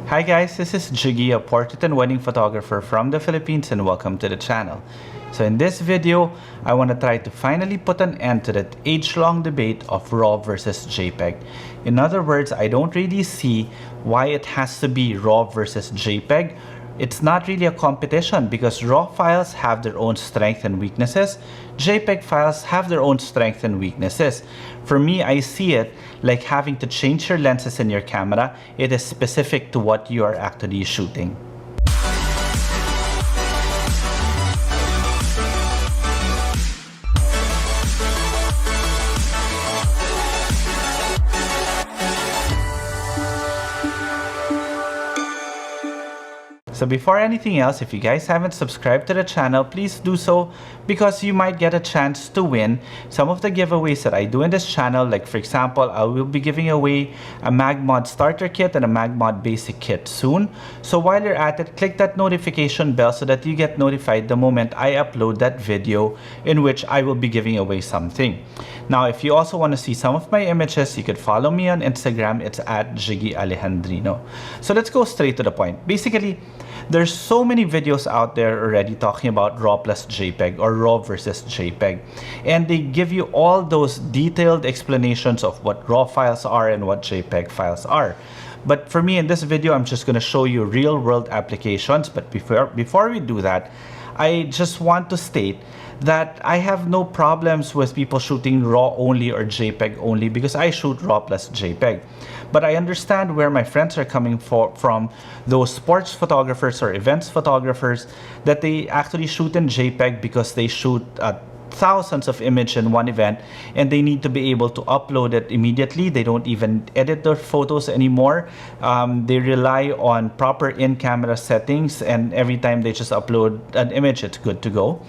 Hi guys, this is Jiggie, a portrait and wedding photographer from the Philippines, and welcome to the channel. So in this video, I want to try to finally put an end to that age-long debate of RAW versus JPEG. In other words, I don't really see why it has to be RAW versus JPEG. It's not really a competition because RAW files have their own strengths and weaknesses. JPEG files have their own strengths and weaknesses. For me, I see it like having to change your lenses in your camera. It is specific to what you are actually shooting. So before anything else, if you guys haven't subscribed to the channel, please do so because you might get a chance to win some of the giveaways that I do in this channel. Like for example, I will be giving away a MagMod starter kit and a MagMod basic kit soon. So while you're at it, click that notification bell so that you get notified the moment I upload that video in which I will be giving away something. Now, if you also want to see some of my images, you could follow me on Instagram. It's at Jiggie Alejandrino. So let's go straight to the point. Basically, there's so many videos out there already talking about RAW plus JPEG or RAW versus JPEG. And they give you all those detailed explanations of what RAW files are and what JPEG files are. But for me in this video, I'm just going to show you real world applications. But before we do that, I just want to state that I have no problems with people shooting RAW only or JPEG only because I shoot RAW plus JPEG. But I understand where my friends are coming from, those sports photographers or events photographers, that they actually shoot in JPEG because they shoot thousands of images in one event and they need to be able to upload it immediately. They don't even edit their photos anymore. They rely on proper in-camera settings, and every time they just upload an image, it's good to go.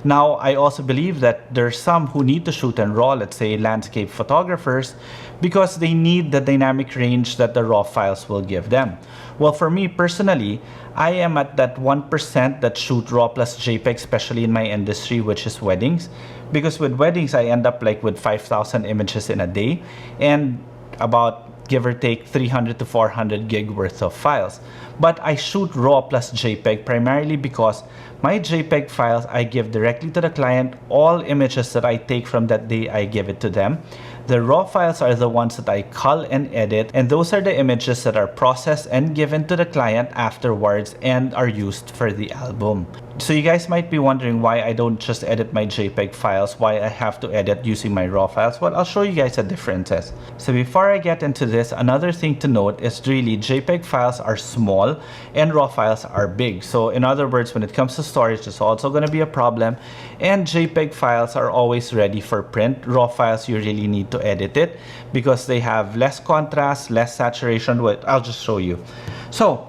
Now, I also believe that there's some who need to shoot in RAW, let's say landscape photographers, because they need the dynamic range that the RAW files will give them. Well, for me personally, I am at that 1% that shoot RAW plus JPEG, especially in my industry, which is weddings. Because with weddings, I end up like with 5,000 images in a day and about, give or take, 300 to 400 gig worth of files. But I shoot RAW plus JPEG primarily because my JPEG files, I give directly to the client. All images that I take from that day, I give it to them. The RAW files are the ones that I cull and edit, and those are the images that are processed and given to the client afterwards and are used for the album. So you guys might be wondering why I don't just edit my JPEG files, why I have to edit using my RAW files. Well, I'll show you guys the differences. So before I get into this, another thing to note is really JPEG files are small and RAW files are big. So in other words, when it comes to storage, it's also going to be a problem, and JPEG files are always ready for print. RAW files, you really need to edit it because they have less contrast, less saturation. I'll just show you. So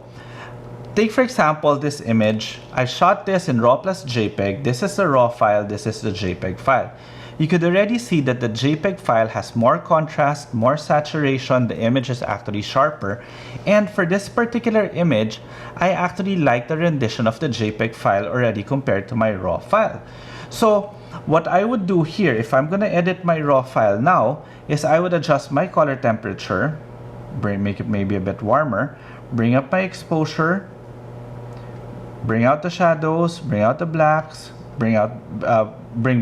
take for example this image. I shot this in RAW plus JPEG. This is the RAW file, this is the JPEG file. You could already see that the JPEG file has more contrast, more saturation, the image is actually sharper. And for this particular image, I actually like the rendition of the JPEG file already compared to my RAW file. So what I would do here, if I'm going to edit my RAW file now, is I would adjust my color temperature, make it maybe a bit warmer, bring up my exposure, bring out the shadows, bring out the blacks, bring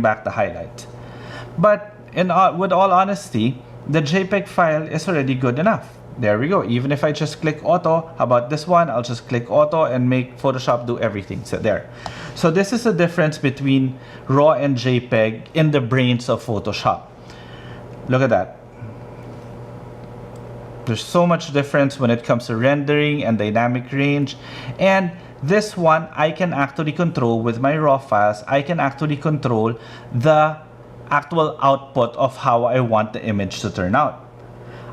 back the highlight. But with all honesty, the JPEG file is already good enough. There we go. Even if I just click auto, how about this one? I'll just click auto and make Photoshop do everything. So there. So this is the difference between RAW and JPEG in the brains of Photoshop. Look at that. There's so much difference when it comes to rendering and dynamic range. And this one, I can actually control with my RAW files. I can actually control the actual output of how I want the image to turn out.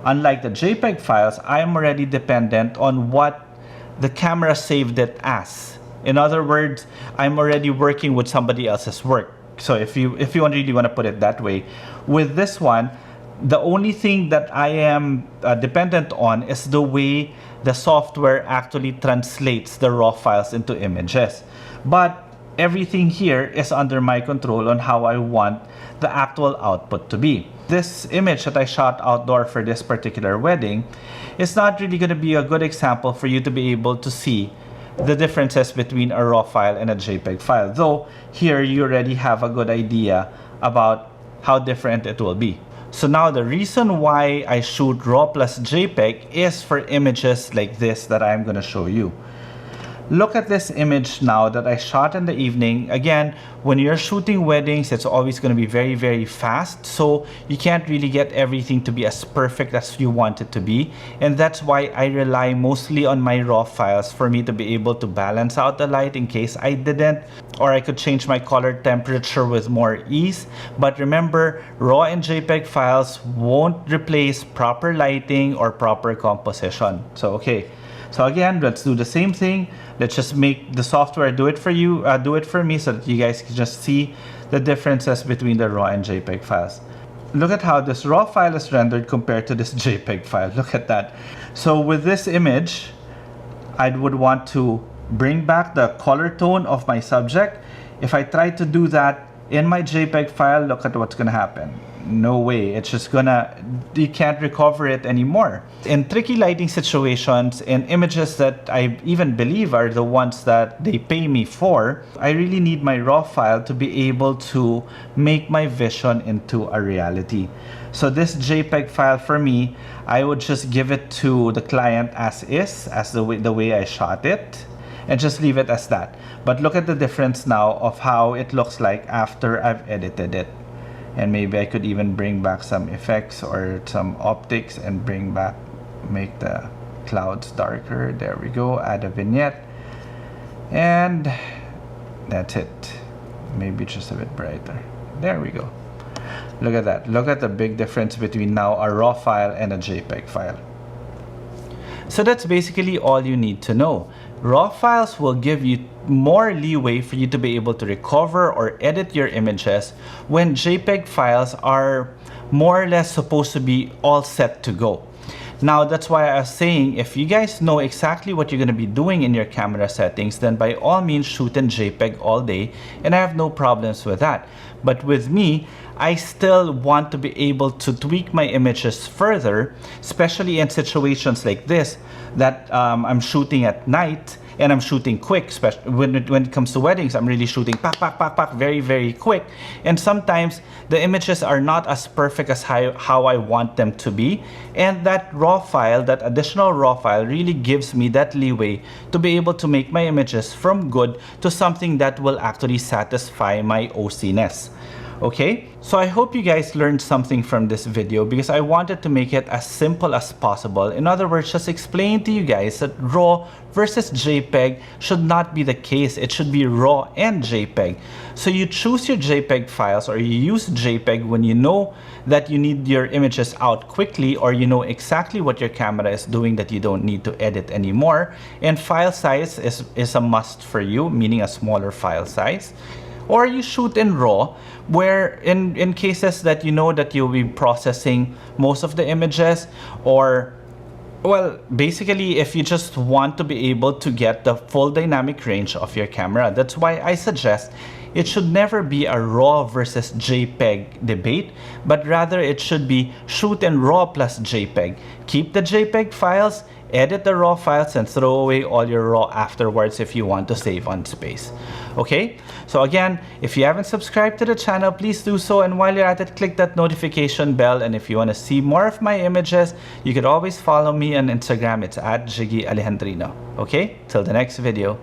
Unlike the JPEG files, I am already dependent on what the camera saved it as. In other words, I'm already working with somebody else's work. So if you really want to put it that way, with this one, the only thing that I am dependent on is the way the software actually translates the RAW files into images. But everything here is under my control on how I want the actual output to be. This image that I shot outdoor for this particular wedding is not really going to be a good example for you to be able to see the differences between a RAW file and a JPEG file, though here you already have a good idea about how different it will be. So now the reason why I shoot RAW plus JPEG is for images like this that I'm going to show you. Look at this image now that I shot in the evening. Again, when you're shooting weddings, it's always going to be very, very fast. So you can't really get everything to be as perfect as you want it to be. And that's why I rely mostly on my RAW files for me to be able to balance out the light in case I didn't. Or I could change my color temperature with more ease. But remember, RAW and JPEG files won't replace proper lighting or proper composition. So, okay. So again, let's do the same thing. Let's just make the software do it for you, do it for me so that you guys can just see the differences between the RAW and JPEG files. Look at how this RAW file is rendered compared to this JPEG file. Look at that. So with this image, I would want to bring back the color tone of my subject. If I try to do that in my JPEG file, look at what's gonna happen. No way, it's just you can't recover it anymore. In tricky lighting situations, in images that I even believe are the ones that they pay me for, I really need my RAW file to be able to make my vision into a reality. So this JPEG file for me, I would just give it to the client as is, as the way I shot it, and just leave it as that. But look at the difference now of how it looks like after I've edited it. And maybe I could even bring back some effects or some optics and make the clouds darker. There we go, add a vignette. And that's it. Maybe just a bit brighter. There we go. Look at that. Look at the big difference between now a RAW file and a JPEG file. So that's basically all you need to know. RAW files will give you more leeway for you to be able to recover or edit your images when JPEG files are more or less supposed to be all set to go. Now, that's why I was saying, if you guys know exactly what you're going to be doing in your camera settings, then by all means shoot in JPEG all day, and I have no problems with that. But with me, I still want to be able to tweak my images further, especially in situations like this that I'm shooting at night and I'm shooting quick. Especially when it comes to weddings, I'm really shooting very, very quick. And sometimes the images are not as perfect as how I want them to be. And that RAW file, that additional RAW file, really gives me that leeway to be able to make my images from good to something that will actually satisfy my OC-ness. Okay, so I hope you guys learned something from this video because I wanted to make it as simple as possible. In other words, just explain to you guys that RAW versus JPEG should not be the case. It should be RAW and JPEG. So you choose your JPEG files or you use JPEG when you know that you need your images out quickly or you know exactly what your camera is doing that you don't need to edit anymore. And file size is a must for you, meaning a smaller file size. Or you shoot in RAW, where in cases that you know that you'll be processing most of the images, or well, basically if you just want to be able to get the full dynamic range of your camera. That's why I suggest it should never be a RAW versus JPEG debate, but rather it should be shoot in RAW plus JPEG. Keep the JPEG files, edit the RAW files, and throw away all your RAW afterwards if you want to save on space. Okay, so again, if you haven't subscribed to the channel, please do so, and while you're at it, click that notification bell. And if you want to see more of my images, you could always follow me on Instagram. It's at Jiggie Alejandrino. Okay, till the next video.